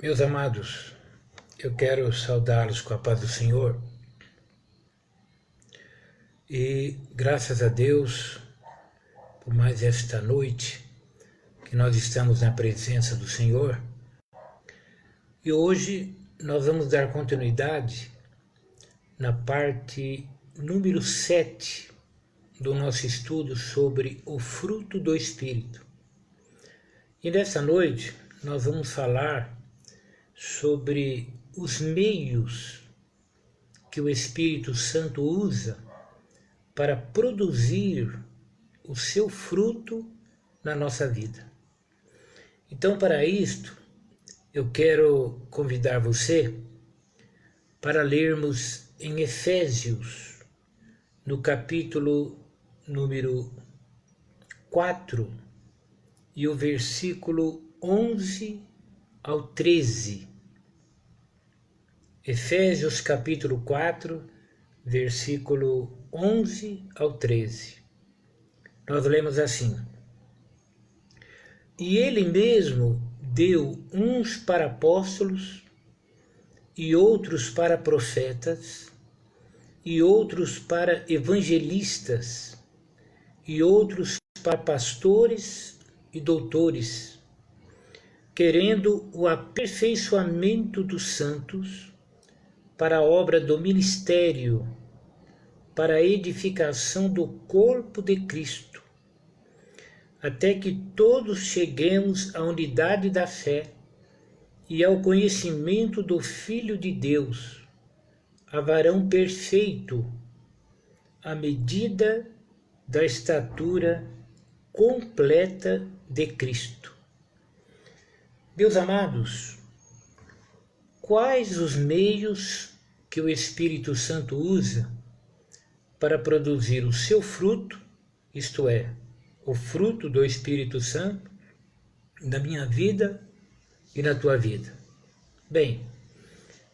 Meus amados, eu quero saudá-los com a paz do Senhor e graças a Deus por mais esta noite que nós estamos na presença do Senhor. E hoje nós vamos dar continuidade na parte número 7 do nosso estudo sobre o fruto do Espírito. E nessa noite nós vamos falar sobre os meios que o Espírito Santo usa para produzir o seu fruto na nossa vida. Então, para isto, eu quero convidar você para lermos em Efésios, no capítulo número 4 e o versículo 11 ao 13. Efésios capítulo 4, versículo 11 ao 13. Nós lemos assim: E ele mesmo deu uns para apóstolos, e outros para profetas, e outros para evangelistas, e outros para pastores e doutores, querendo o aperfeiçoamento dos santos, para a obra do ministério, para a edificação do corpo de Cristo, até que todos cheguemos à unidade da fé e ao conhecimento do Filho de Deus, a varão perfeito, à medida da estatura completa de Cristo. Meus amados, quais os meios que o Espírito Santo usa para produzir o seu fruto, isto é, o fruto do Espírito Santo, na minha vida e na tua vida? Bem,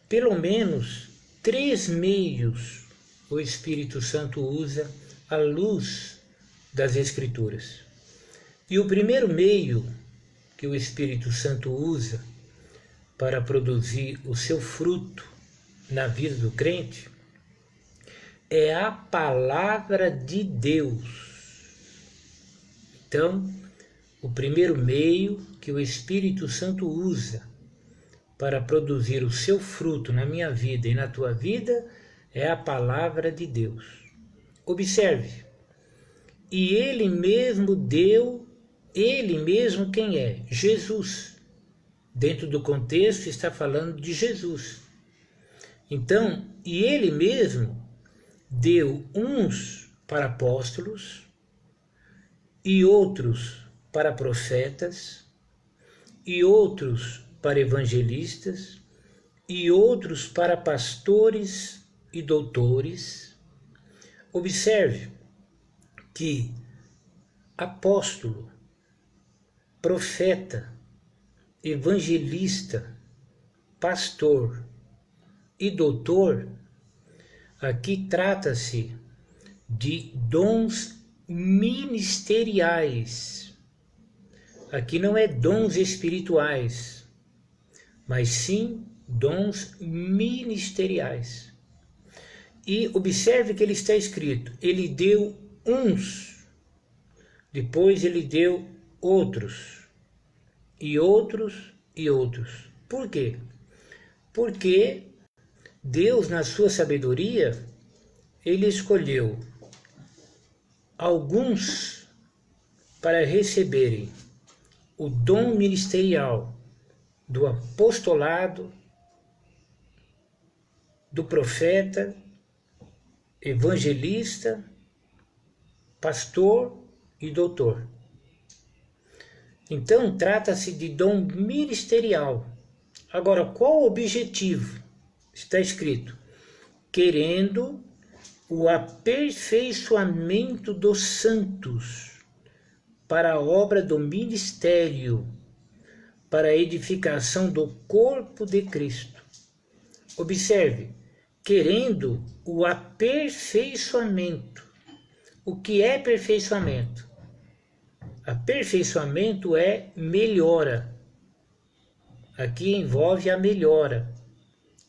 pelo menos 3 meios o Espírito Santo usa à luz das Escrituras. E o primeiro meio que o Espírito Santo usa para produzir o seu fruto na vida do crente é a palavra de Deus. Então, o primeiro meio que o Espírito Santo usa para produzir o seu fruto na minha vida e na tua vida é a palavra de Deus. Observe, e ele mesmo deu, ele mesmo quem é? Jesus. Dentro do contexto está falando de Jesus. Então, e ele mesmo deu uns para apóstolos, e outros para profetas, e outros para evangelistas, e outros para pastores e doutores. Observe que apóstolo, profeta, evangelista, pastor e doutor, aqui trata-se de dons ministeriais. Aqui não é dons espirituais, mas sim dons ministeriais. E observe que ele está escrito, ele deu uns, depois ele deu outros, e outros, e outros. Por quê? Porque Deus, na sua sabedoria, ele escolheu alguns para receberem o dom ministerial do apostolado, do profeta, evangelista, pastor e doutor. Então, trata-se de dom ministerial. Agora, qual o objetivo? Está escrito, querendo o aperfeiçoamento dos santos para a obra do ministério, para a edificação do corpo de Cristo. Observe, querendo o aperfeiçoamento. O que é aperfeiçoamento? Aperfeiçoamento é melhora. aqui envolve a melhora,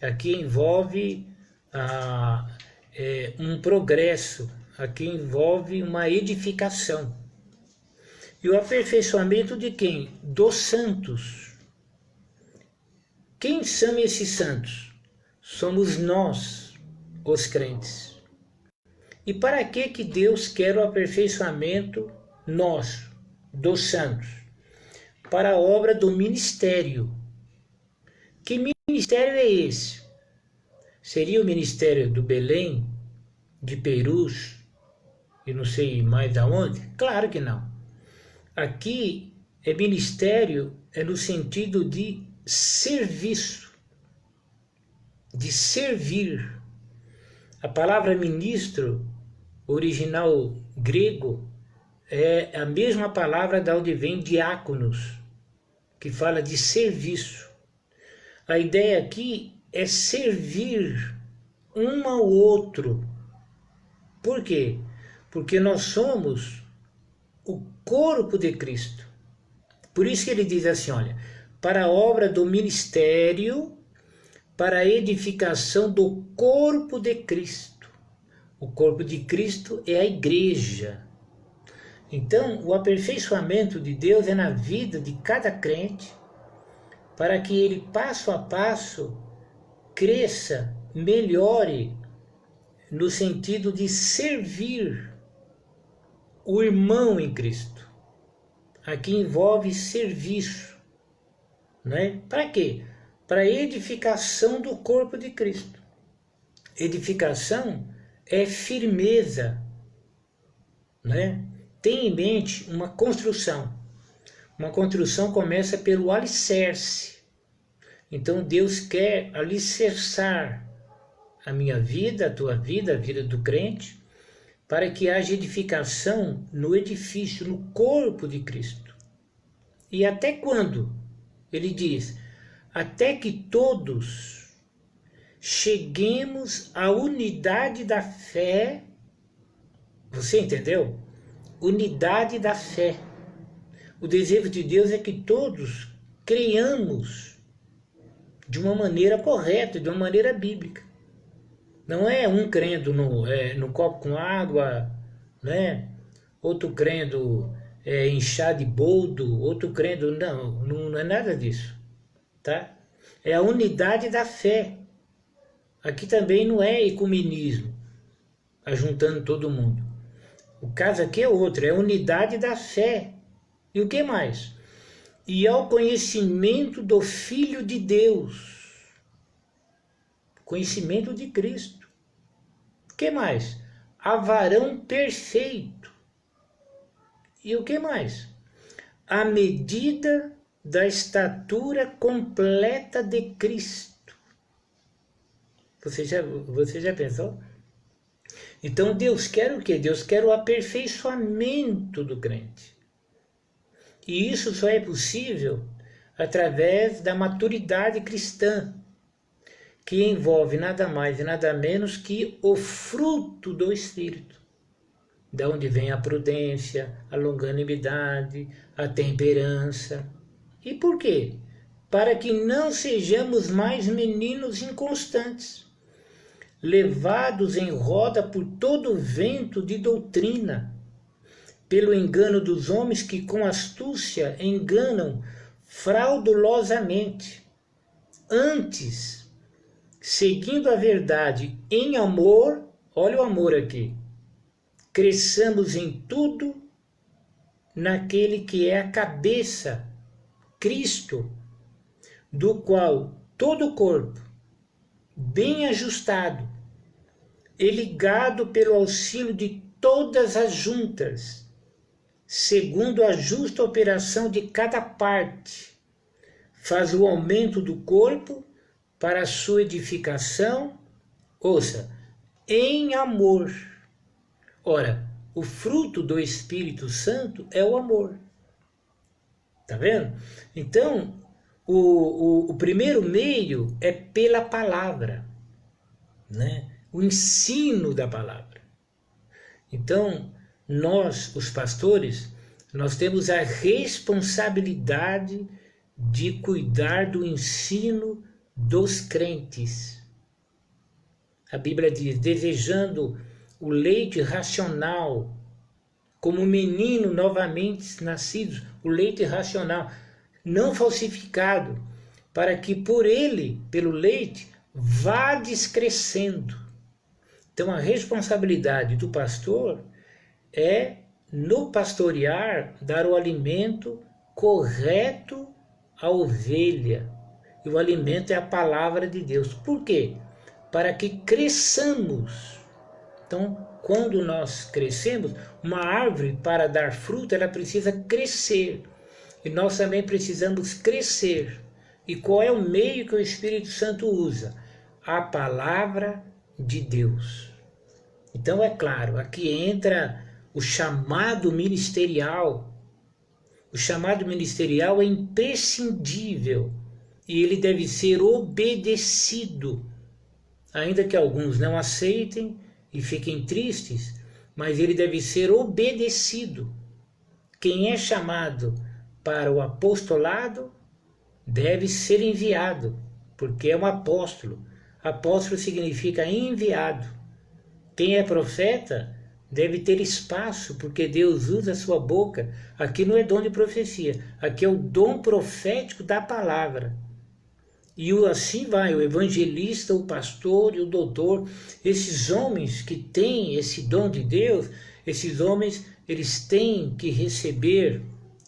aqui envolve um progresso, aqui envolve uma edificação. E o aperfeiçoamento de quem? Dos santos. Quem são esses santos? Somos nós, os crentes. E para que Deus quer o aperfeiçoamento nosso, dos santos? Para a obra do ministério. Que ministério é esse? Seria o ministério do Belém, de Perus e não sei mais aonde? Claro que não. Aqui é ministério, é no sentido de serviço, de servir. A palavra ministro, original grego, é a mesma palavra da onde vem diáconos, que fala de serviço. A ideia aqui é servir um ao outro. Por quê? Porque nós somos o corpo de Cristo. Por isso que ele diz assim, olha, para a obra do ministério, para a edificação do corpo de Cristo. O corpo de Cristo é a igreja. Então, o aperfeiçoamento de Deus é na vida de cada crente, para que ele, passo a passo, cresça, melhore, no sentido de servir o irmão em Cristo. Aqui envolve serviço, né? Para quê? Para a edificação do corpo de Cristo. Edificação é firmeza, né? Tem em mente uma construção. Uma construção começa pelo alicerce. Então Deus quer alicerçar a minha vida, a tua vida, a vida do crente, para que haja edificação no edifício, no corpo de Cristo. E até quando? Ele diz, até que todos cheguemos à unidade da fé. Você entendeu? Unidade da fé. O desejo de Deus é que todos creiamos de uma maneira correta, de uma maneira bíblica. Não é um crendo no copo com água, né? Outro crendo em chá de boldo, outro crendo... Não é nada disso, tá? É a unidade da fé. Aqui também não é ecumenismo, ajuntando todo mundo. O caso aqui é outro, é a unidade da fé. E o que mais? E ao conhecimento do Filho de Deus. Conhecimento de Cristo. O que mais? A varão perfeito. E o que mais? A medida da estatura completa de Cristo. Você já pensou? Então Deus quer o quê? Deus quer o aperfeiçoamento do crente. E isso só é possível através da maturidade cristã, que envolve nada mais e nada menos que o fruto do Espírito. Da onde vem a prudência, a longanimidade, a temperança. E por quê? Para que não sejamos mais meninos inconstantes, levados em roda por todo o vento de doutrina, pelo engano dos homens que com astúcia enganam fraudulosamente. Antes, seguindo a verdade em amor, olha o amor aqui, cresçamos em tudo naquele que é a cabeça, Cristo, do qual todo o corpo, bem ajustado e ligado pelo auxílio de todas as juntas, segundo a justa operação de cada parte, faz o aumento do corpo para a sua edificação, ouça, em amor. Ora, o fruto do Espírito Santo é o amor. Tá vendo? Então, o primeiro meio é pela palavra, né? O ensino da palavra. Então, nós, os pastores, nós temos a responsabilidade de cuidar do ensino dos crentes. A Bíblia diz, desejando o leite racional, como menino novamente nascido, o leite racional, não falsificado, para que por ele, pelo leite, vades crescendo. Então a responsabilidade do pastor é, no pastorear, dar o alimento correto à ovelha. E o alimento é a palavra de Deus. Por quê? Para que cresçamos. Então, quando nós crescemos, uma árvore, para dar fruto, ela precisa crescer. E nós também precisamos crescer. E qual é o meio que o Espírito Santo usa? A palavra de Deus. Então, é claro, aqui entra o chamado ministerial. O chamado ministerial é imprescindível e ele deve ser obedecido. Ainda que alguns não aceitem e fiquem tristes, mas ele deve ser obedecido. Quem é chamado para o apostolado deve ser enviado, porque é um apóstolo. Apóstolo significa enviado. Quem é profeta deve ter espaço, porque Deus usa a sua boca. Aqui não é dom de profecia, aqui é o dom profético da palavra. E assim vai, o evangelista, o pastor e o doutor, esses homens que têm esse dom de Deus, esses homens, eles têm que receber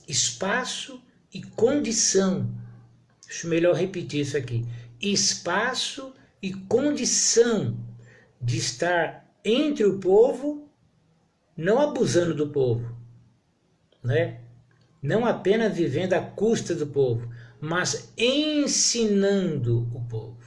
espaço e condição. Acho melhor repetir isso aqui. Espaço e condição de estar entre o povo, não abusando do povo, né? Não apenas vivendo à custa do povo, mas ensinando o povo.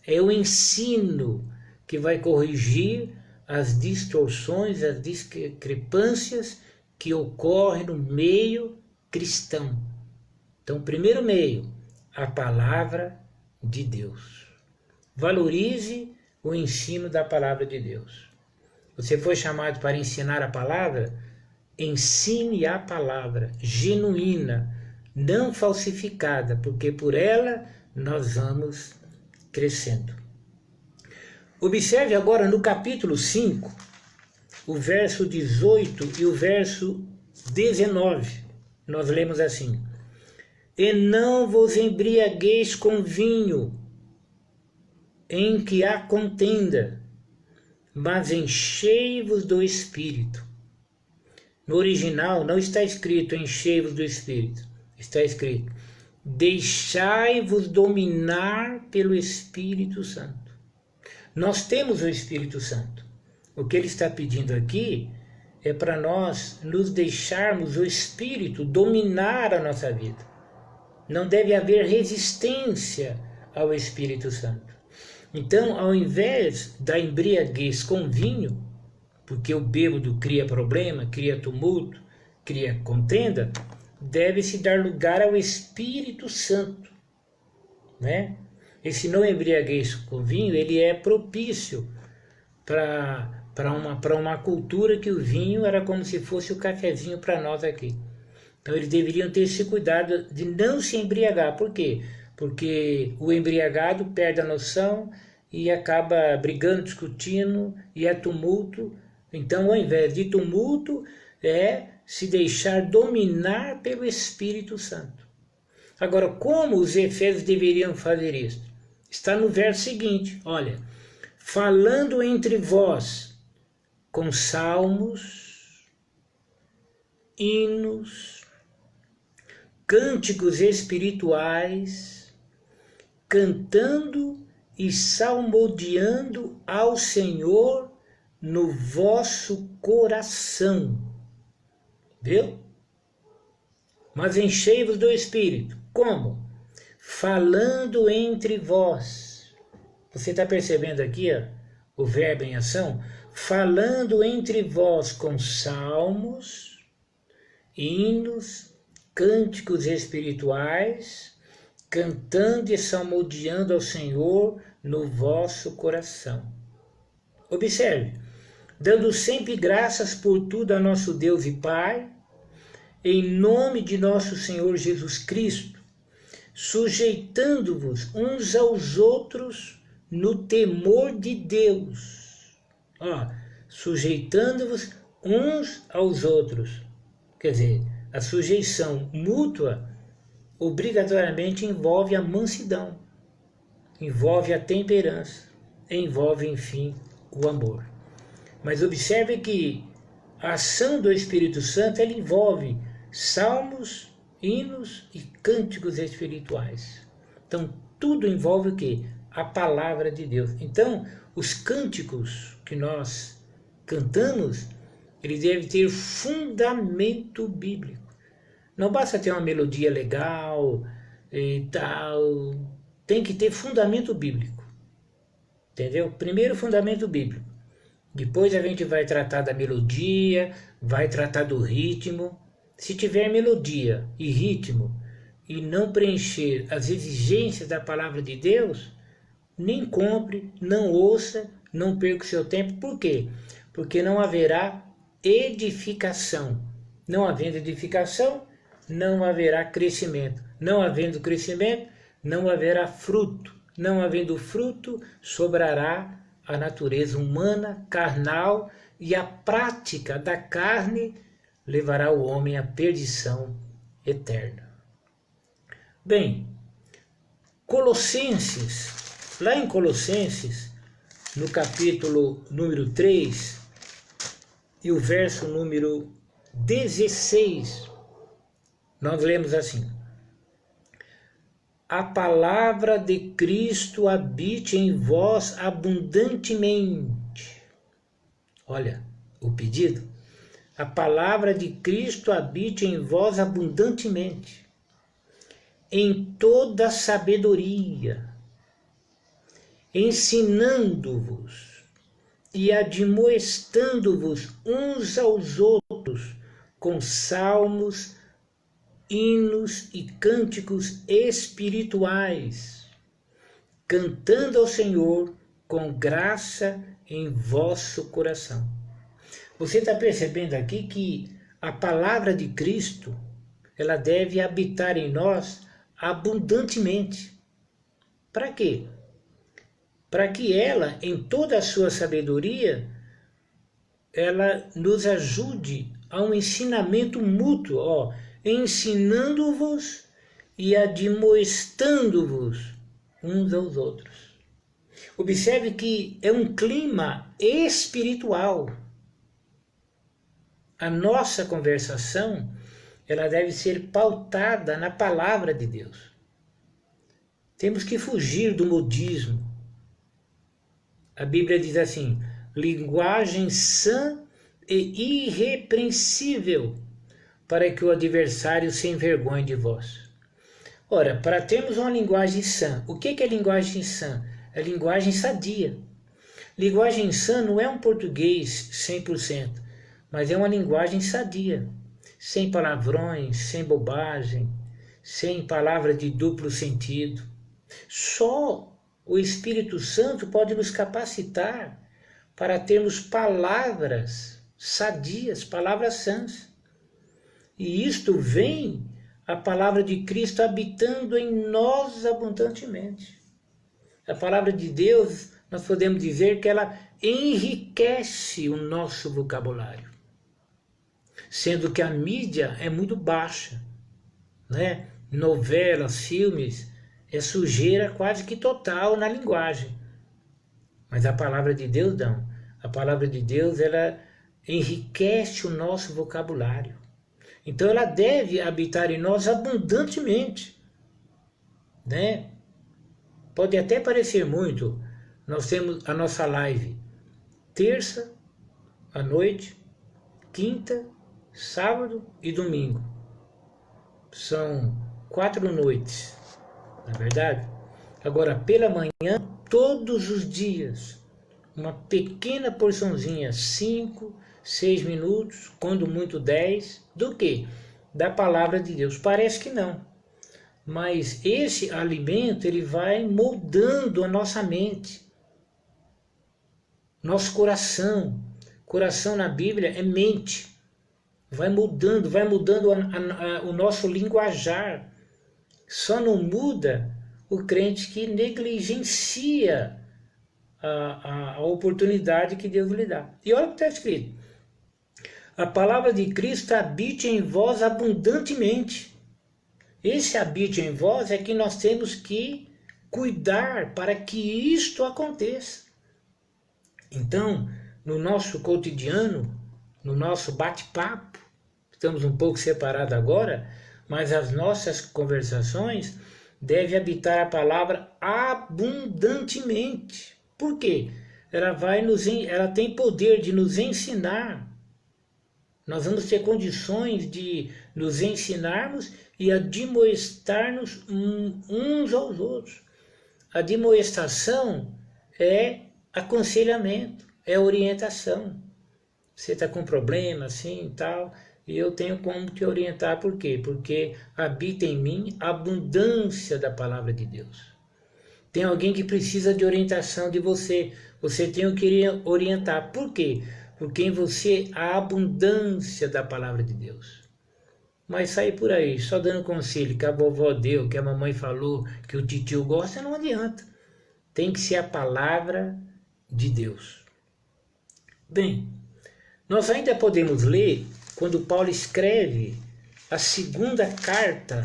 É o ensino que vai corrigir as distorções, as discrepâncias que ocorrem no meio cristão. Então, o primeiro meio, a palavra de Deus. Valorize o ensino da palavra de Deus. Você foi chamado para ensinar a palavra? Ensine a palavra genuína, não falsificada, porque por ela nós vamos crescendo. Observe agora no capítulo 5, o verso 18 e o verso 19. Nós lemos assim: E não vos embriagueis com vinho, em que há contenda, mas enchei-vos do Espírito. No original não está escrito enchei-vos do Espírito, está escrito deixai-vos dominar pelo Espírito Santo. Nós temos o Espírito Santo. O que ele está pedindo aqui é para nós nos deixarmos o Espírito dominar a nossa vida. Não deve haver resistência ao Espírito Santo. Então, ao invés da embriaguez com vinho, porque o bêbado cria problema, cria tumulto, cria contenda, deve-se dar lugar ao Espírito Santo, né? Esse não embriaguez com vinho, ele é propício para uma cultura que o vinho era como se fosse o cafezinho para nós aqui. Então eles deveriam ter esse cuidado de não se embriagar. Por quê? Porque o embriagado perde a noção e acaba brigando, discutindo, e é tumulto. Então, ao invés de tumulto, é se deixar dominar pelo Espírito Santo. Agora, como os efésios deveriam fazer isso? Está no verso seguinte, olha: falando entre vós com salmos, hinos, cânticos espirituais, cantando e salmodiando ao Senhor no vosso coração. Viu? Mas enchei-vos do Espírito. Como? Falando entre vós. Você está percebendo aqui, ó, o verbo em ação? Falando entre vós com salmos, hinos, cânticos espirituais, cantando e salmodiando ao Senhor no vosso coração. Observe, dando sempre graças por tudo a nosso Deus e Pai, em nome de nosso Senhor Jesus Cristo, sujeitando-vos uns aos outros no temor de Deus. Ó, sujeitando-vos uns aos outros. Quer dizer, a sujeição mútua obrigatoriamente envolve a mansidão, envolve a temperança, envolve, enfim, o amor. Mas observe que a ação do Espírito Santo ela envolve salmos, hinos e cânticos espirituais. Então, tudo envolve o quê? A palavra de Deus. Então, os cânticos que nós cantamos, eles devem ter fundamento bíblico. Não basta ter uma melodia legal e tal, tem que ter fundamento bíblico. Entendeu? Primeiro, fundamento bíblico. Depois a gente vai tratar da melodia, vai tratar do ritmo. Se tiver melodia e ritmo e não preencher as exigências da palavra de Deus, nem compre, não ouça, não perca o seu tempo. Por quê? Porque não haverá edificação. Não havendo edificação, não haverá crescimento. Não havendo crescimento, não haverá fruto. Não havendo fruto, sobrará a natureza humana, carnal, e a prática da carne levará o homem à perdição eterna. Bem, Colossenses, lá em Colossenses, no capítulo número 3, e o verso número 16, nós lemos assim: a palavra de Cristo habite em vós abundantemente. Olha o pedido. A palavra de Cristo habite em vós abundantemente, em toda sabedoria, ensinando-vos e admoestando-vos uns aos outros com salmos, hinos e cânticos espirituais, cantando ao Senhor com graça em vosso coração. Você está percebendo aqui que a palavra de Cristo, ela deve habitar em nós abundantemente. Para quê? Para que ela, em toda a sua sabedoria, ela nos ajude a um ensinamento mútuo, ó, ensinando-vos e admoestando-vos uns aos outros. Observe que é um clima espiritual. A nossa conversação, ela deve ser pautada na palavra de Deus. Temos que fugir do modismo. A Bíblia diz assim: linguagem sã e irrepreensível, para que o adversário se envergonhe de vós. Ora, para termos uma linguagem sã, o que é linguagem sã? É linguagem sadia. Linguagem sã não é um português 100%, mas é uma linguagem sadia, sem palavrões, sem bobagem, sem palavra de duplo sentido. Só o Espírito Santo pode nos capacitar para termos palavras sadias, palavras sãs. E isto vem a palavra de Cristo habitando em nós abundantemente. A palavra de Deus, nós podemos dizer que ela enriquece o nosso vocabulário. Sendo que a mídia é muito baixa, né? Novelas, filmes, é sujeira quase que total na linguagem. Mas a palavra de Deus não. A palavra de Deus, ela enriquece o nosso vocabulário. Então ela deve habitar em nós abundantemente, né? Pode até parecer muito. Nós temos a nossa live terça à noite, quinta, sábado e domingo. São 4 noites, não é verdade? Agora, pela manhã, todos os dias, uma pequena porçãozinha, 5, 6 minutos, quando muito 10, do quê? Da palavra de Deus. Parece que não. Mas esse alimento, ele vai moldando a nossa mente, nosso coração. Coração na Bíblia é mente. Vai mudando o nosso linguajar. Só não muda o crente que negligencia a oportunidade que Deus lhe dá. E olha o que está escrito. A palavra de Cristo habite em vós abundantemente. Esse habite em vós é que nós temos que cuidar para que isto aconteça. Então, no nosso cotidiano, no nosso bate-papo, estamos um pouco separados agora, mas as nossas conversações devem habitar a palavra abundantemente. Por quê? Ela tem poder de nos ensinar. Nós vamos ter condições de nos ensinarmos e admoestar-nos uns aos outros. A admoestação é aconselhamento, é orientação. Você está com problema assim e tal, e eu tenho como te orientar. Por quê? Porque habita em mim a abundância da palavra de Deus. Tem alguém que precisa de orientação de você. Você tem que orientar. Por quê? Porque em você há a abundância da palavra de Deus. Mas sair por aí só dando conselho que a vovó deu, que a mamãe falou, que o titio gosta, não adianta. Tem que ser a palavra de Deus. Bem, nós ainda podemos ler quando Paulo escreve a segunda carta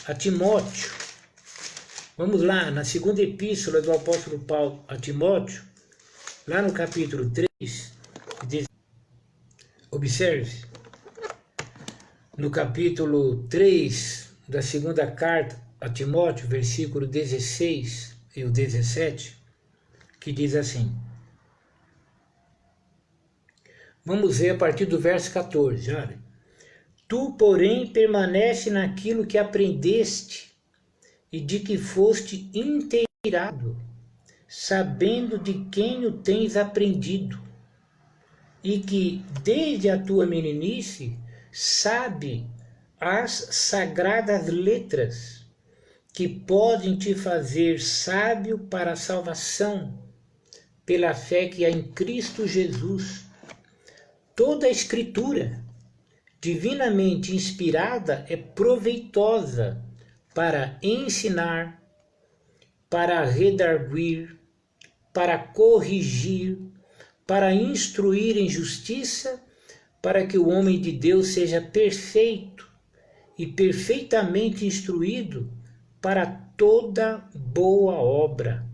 a Timóteo. Vamos lá, na segunda epístola do apóstolo Paulo a Timóteo, lá no capítulo 3, observe, no capítulo 3 da segunda carta a Timóteo, versículo 16 e o 17, que diz assim. Vamos ver a partir do verso 14, olha. Tu, porém, permanece naquilo que aprendeste e de que foste inteirado, sabendo de quem o tens aprendido, e que, desde a tua meninice, sabe as sagradas letras, que podem te fazer sábio para a salvação, pela fé que há em Cristo Jesus. Toda a Escritura, divinamente inspirada, é proveitosa para ensinar, para redarguir, para corrigir, para instruir em justiça, para que o homem de Deus seja perfeito e perfeitamente instruído para toda boa obra.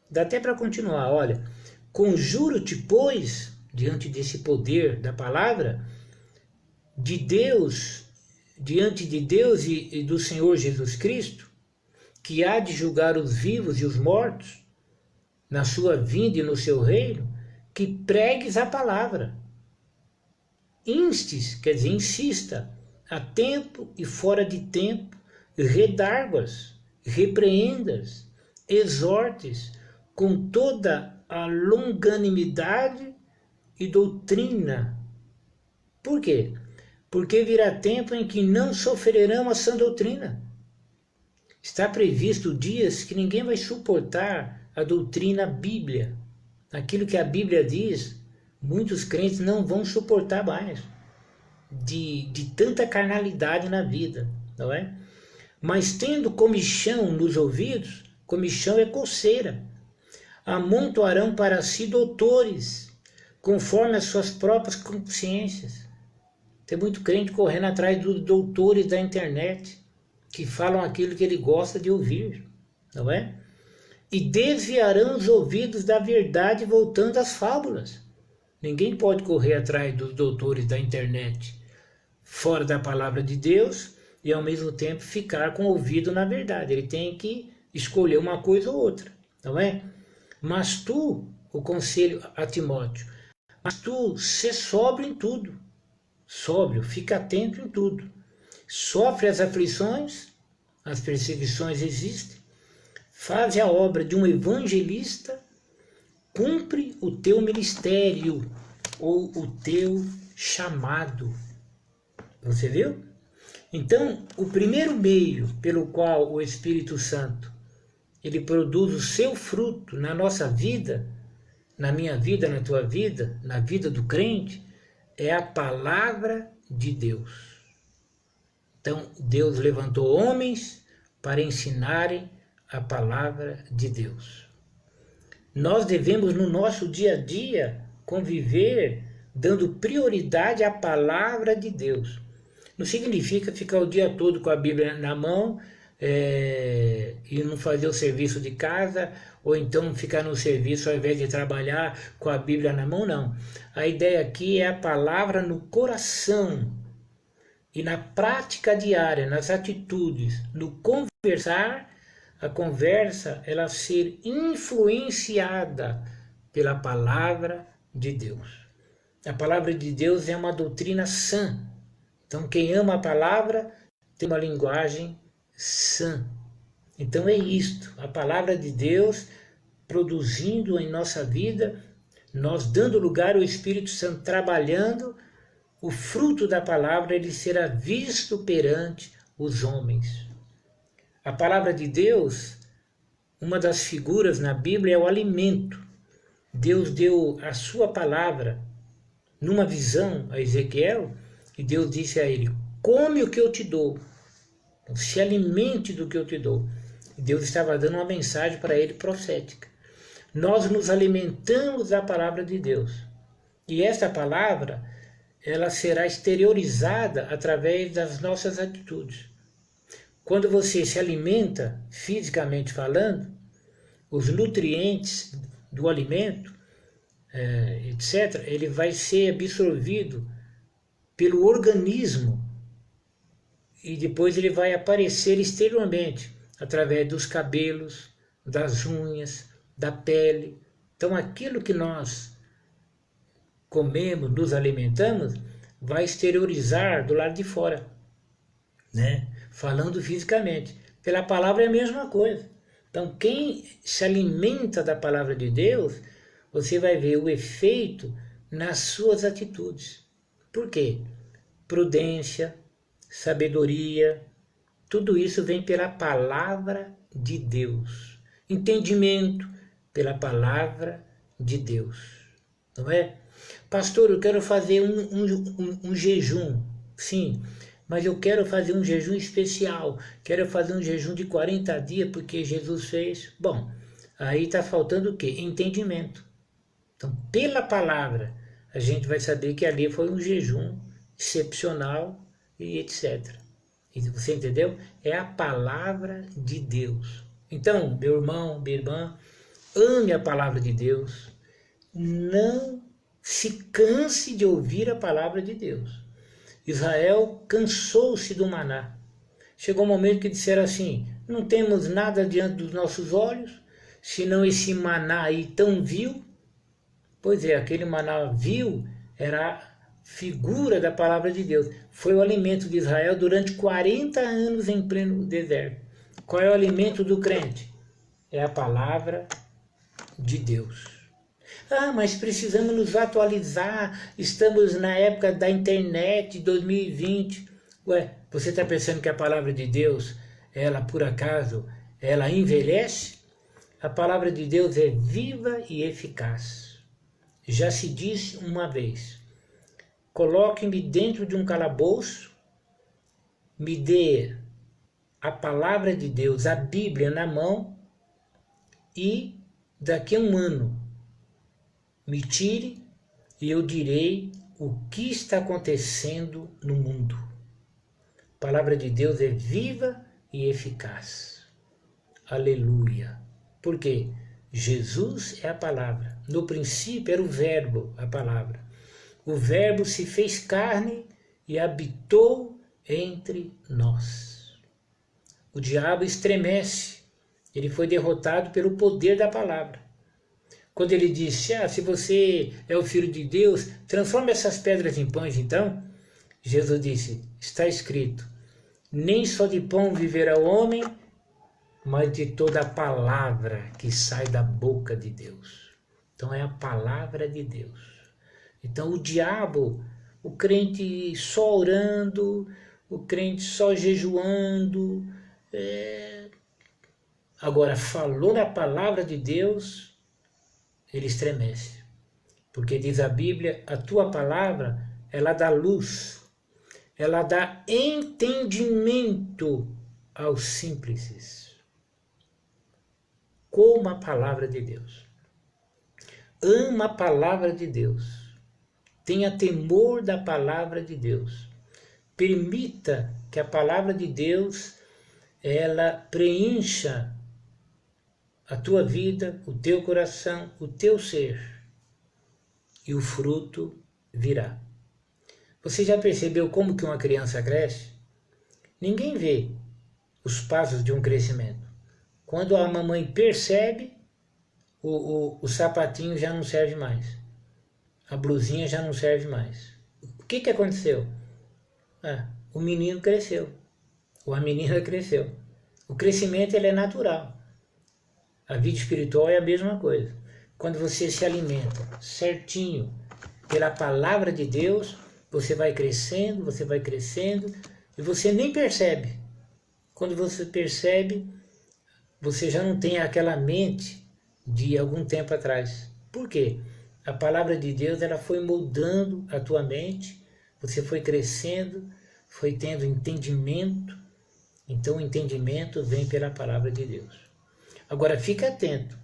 Dá até para continuar, olha. Conjuro-te, pois, diante desse poder da palavra, de Deus, diante de Deus e do Senhor Jesus Cristo, que há de julgar os vivos e os mortos, na sua vinda e no seu reino, que pregues a palavra. Instes, quer dizer, insista, a tempo e fora de tempo, redarguas, repreendas, exortes, com toda a longanimidade e doutrina. Por quê? Porque virá tempo em que não sofrerão a sã doutrina. Está previsto dias que ninguém vai suportar a doutrina Bíblia. Aquilo que a Bíblia diz, muitos crentes não vão suportar mais. De tanta carnalidade na vida, não é? Mas tendo comichão nos ouvidos, comichão é coceira, amontoarão para si doutores, conforme as suas próprias consciências. Tem muito crente correndo atrás dos doutores da internet, que falam aquilo que ele gosta de ouvir, não é? E desviarão os ouvidos da verdade, voltando às fábulas. Ninguém pode correr atrás dos doutores da internet, fora da palavra de Deus, e ao mesmo tempo ficar com o ouvido na verdade. Ele tem que escolher uma coisa ou outra, não é? Mas tu, o conselho a Timóteo, mas tu sê sóbrio em tudo. Sóbrio, fica atento em tudo. Sofre as aflições, as perseguições existem. Faz a obra de um evangelista, cumpre o teu ministério ou o teu chamado. Você viu? Então, o primeiro meio pelo qual o Espírito Santo ele produz o seu fruto na nossa vida, na minha vida, na tua vida, na vida do crente, é a palavra de Deus. Então, Deus levantou homens para ensinarem a palavra de Deus. Nós devemos, no nosso dia a dia, conviver dando prioridade à palavra de Deus. Não significa ficar o dia todo com a Bíblia na mão e não fazer o serviço de casa, ou então ficar no serviço ao invés de trabalhar com a Bíblia na mão, não. A ideia aqui é a palavra no coração e na prática diária, nas atitudes, no conversar, a conversa ela ser influenciada pela palavra de Deus. A palavra de Deus é uma doutrina sã. Então quem ama a palavra tem uma linguagem sã. Então é isto, a palavra de Deus produzindo em nossa vida, nós dando lugar ao Espírito Santo trabalhando, o fruto da palavra ele será visto perante os homens. A palavra de Deus, uma das figuras na Bíblia é o alimento. Deus deu a sua palavra numa visão a Ezequiel e Deus disse a ele, come o que eu te dou, se alimente do que eu te dou. E Deus estava dando uma mensagem para ele profética. Nós nos alimentamos da palavra de Deus. E esta palavra, ela será exteriorizada através das nossas atitudes. Quando você se alimenta, fisicamente falando, os nutrientes do alimento, etc., ele vai ser absorvido pelo organismo e depois ele vai aparecer exteriormente, através dos cabelos, das unhas, da pele. Então aquilo que nós comemos, nos alimentamos, vai exteriorizar do lado de fora, né? Falando fisicamente. Pela palavra é a mesma coisa. Então quem se alimenta da palavra de Deus, você vai ver o efeito nas suas atitudes. Por quê? Prudência, sabedoria, tudo isso vem pela palavra de Deus. Entendimento pela palavra de Deus. Não é? Pastor, eu quero fazer um jejum. Sim, mas eu quero fazer um jejum especial. Quero fazer um jejum de 40 dias porque Jesus fez. Bom, aí está faltando o quê? Entendimento. Então, pela palavra, a gente vai saber que ali foi um jejum excepcional e etc. E você entendeu? É a palavra de Deus. Então, meu irmão, minha irmã, ame a palavra de Deus. Não se canse de ouvir a palavra de Deus. Israel cansou-se do maná. Chegou um momento que disseram assim, não temos nada diante dos nossos olhos, senão esse maná aí tão vil. Pois é, aquele maná vil era a figura da palavra de Deus. Foi o alimento de Israel durante 40 anos em pleno deserto. Qual é o alimento do crente? É a palavra de Deus. Ah, mas precisamos nos atualizar, estamos na época da internet, 2020. Ué, você está pensando que a palavra de Deus, ela por acaso, ela envelhece? A palavra de Deus é viva e eficaz. Já se disse uma vez, coloque-me dentro de um calabouço, me dê a palavra de Deus, a Bíblia na mão, e daqui a um ano me tire e eu direi o que está acontecendo no mundo. A palavra de Deus é viva e eficaz. Aleluia. Por quê? Jesus é a palavra. No princípio era o verbo, a palavra. O verbo se fez carne e habitou entre nós. O diabo estremece. Ele foi derrotado pelo poder da palavra. Quando ele disse, se você é o Filho de Deus, transforma essas pedras em pães, então. Jesus disse, está escrito, nem só de pão viverá o homem, mas de toda a palavra que sai da boca de Deus. Então é a palavra de Deus. Então o diabo, o crente só orando, o crente só jejuando, agora falou na palavra de Deus, ele estremece. Porque diz a Bíblia, a tua palavra, ela dá luz, ela dá entendimento aos simples, como a palavra de Deus. Ama a palavra de Deus. Tenha temor da palavra de Deus. Permita que a palavra de Deus ela preencha a tua vida, o teu coração, o teu ser. E o fruto virá. Você já percebeu como que uma criança cresce? Ninguém vê os passos de um crescimento. Quando a mamãe percebe, o sapatinho já não serve mais. A blusinha já não serve mais. O que aconteceu? O menino cresceu. Ou a menina cresceu. O crescimento ele é natural. A vida espiritual é a mesma coisa. Quando você se alimenta certinho pela palavra de Deus, você vai crescendo e você nem percebe. Quando você percebe, você já não tem aquela mente de algum tempo atrás. Por quê? A palavra de Deus ela foi moldando a tua mente, você foi crescendo, foi tendo entendimento. Então o entendimento vem pela palavra de Deus. Agora fica atento,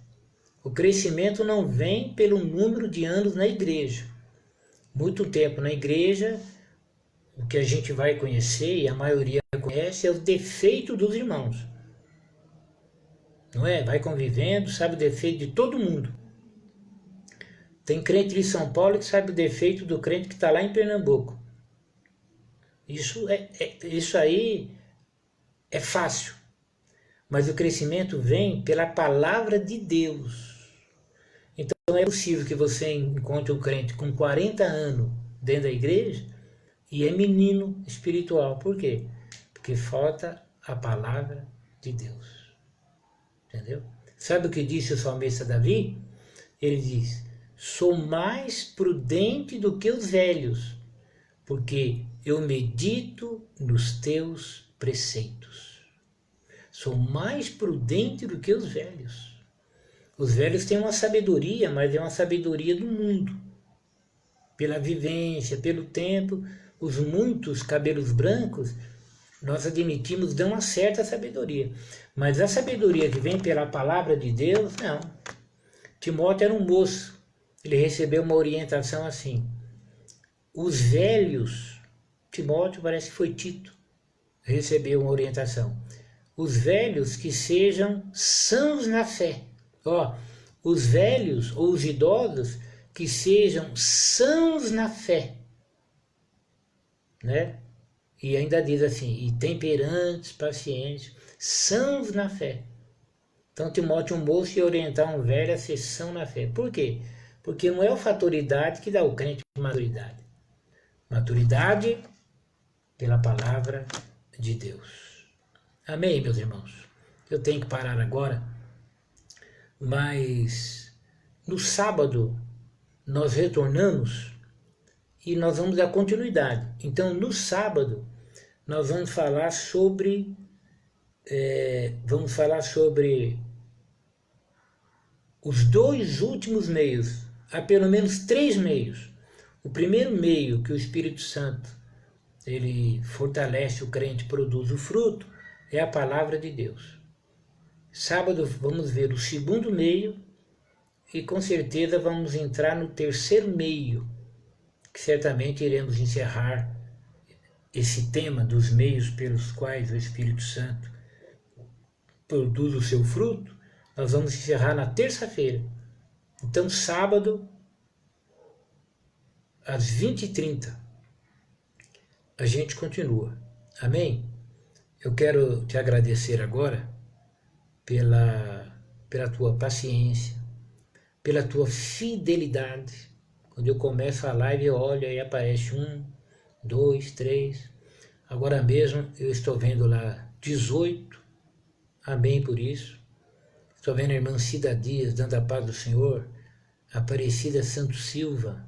o crescimento não vem pelo número de anos na igreja. Muito tempo na igreja, o que a gente vai conhecer, e a maioria conhece, é o defeito dos irmãos. Não é? Vai convivendo, sabe o defeito de todo mundo. Tem crente de São Paulo que sabe o defeito do crente que está lá em Pernambuco. Isso aí é fácil. Mas o crescimento vem pela palavra de Deus. Então é possível que você encontre um crente com 40 anos dentro da igreja e é menino espiritual. Por quê? Porque falta a palavra de Deus. Entendeu? Sabe o que disse o salmista Davi? Ele diz: sou mais prudente do que os velhos, porque eu medito nos teus preceitos. Sou mais prudente do que os velhos. Os velhos têm uma sabedoria, mas é uma sabedoria do mundo. Pela vivência, pelo tempo, os muitos cabelos brancos, nós admitimos, dão uma certa sabedoria. Mas a sabedoria que vem pela palavra de Deus, não. Timóteo era um moço. Ele recebeu uma orientação assim. Os velhos, Timóteo parece que foi Tito, recebeu uma orientação. Os velhos que sejam sãos na fé. Os velhos ou os idosos que sejam sãos na fé. Né? E ainda diz assim, e temperantes, pacientes, sãos na fé. Então Timóteo, um moço, ia orientar um velho a ser são na fé. Por quê? Porque não é o fator idade que dá o crente maturidade. Maturidade pela palavra de Deus. Amém, meus irmãos? Eu tenho que parar agora, mas no sábado nós retornamos e nós vamos dar continuidade. Então, no sábado, nós vamos falar sobre os dois últimos meios. Há pelo menos 3 meios. O primeiro meio que o Espírito Santo ele fortalece o crente, produz o fruto, é a palavra de Deus. Sábado vamos ver o segundo meio e com certeza vamos entrar no terceiro meio, que certamente iremos encerrar esse tema dos meios pelos quais o Espírito Santo produz o seu fruto. Nós vamos encerrar na terça-feira. Então, sábado, às 20h30, a gente continua. Amém? Eu quero te agradecer agora pela tua paciência, pela tua fidelidade. Quando eu começo a live, eu olho e aparece 1, 2, 3. Agora mesmo eu estou vendo lá 18. Amém por isso. Estou vendo a irmã Cida Dias dando a paz do Senhor, a Aparecida Santos Silva,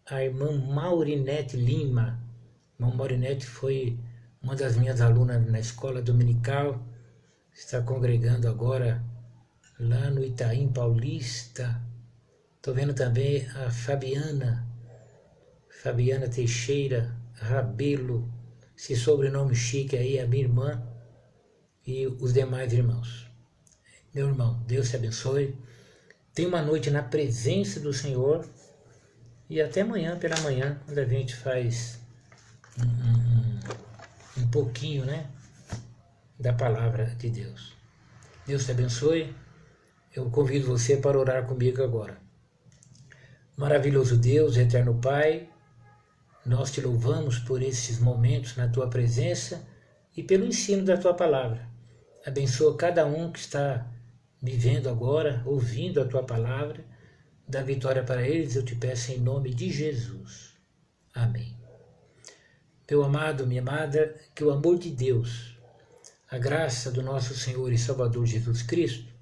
a irmã Maurinete Lima. A irmã Maurinete foi uma das minhas alunas na escola dominical, está congregando agora lá no Itaim Paulista. Estou vendo também a Fabiana Teixeira Rabelo, esse sobrenome chique aí, a minha irmã e os demais irmãos. Meu irmão, Deus te abençoe. Tenha uma noite na presença do Senhor e até amanhã pela manhã, quando a gente faz um pouquinho, né, da palavra de Deus. Deus te abençoe. Eu convido você para orar comigo agora. Maravilhoso Deus, eterno Pai, nós te louvamos por esses momentos na tua presença e pelo ensino da tua palavra. Abençoa cada um que está me vendo agora, ouvindo a tua palavra. Dá vitória para eles, eu te peço em nome de Jesus. Amém. Meu amado, minha amada, que o amor de Deus, a graça do nosso Senhor e Salvador Jesus Cristo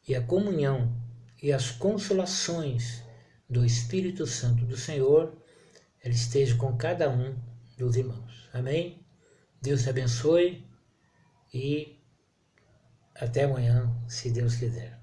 e a comunhão e as consolações do Espírito Santo do Senhor, ele esteja com cada um dos irmãos. Amém? Deus te abençoe e até amanhã, se Deus quiser.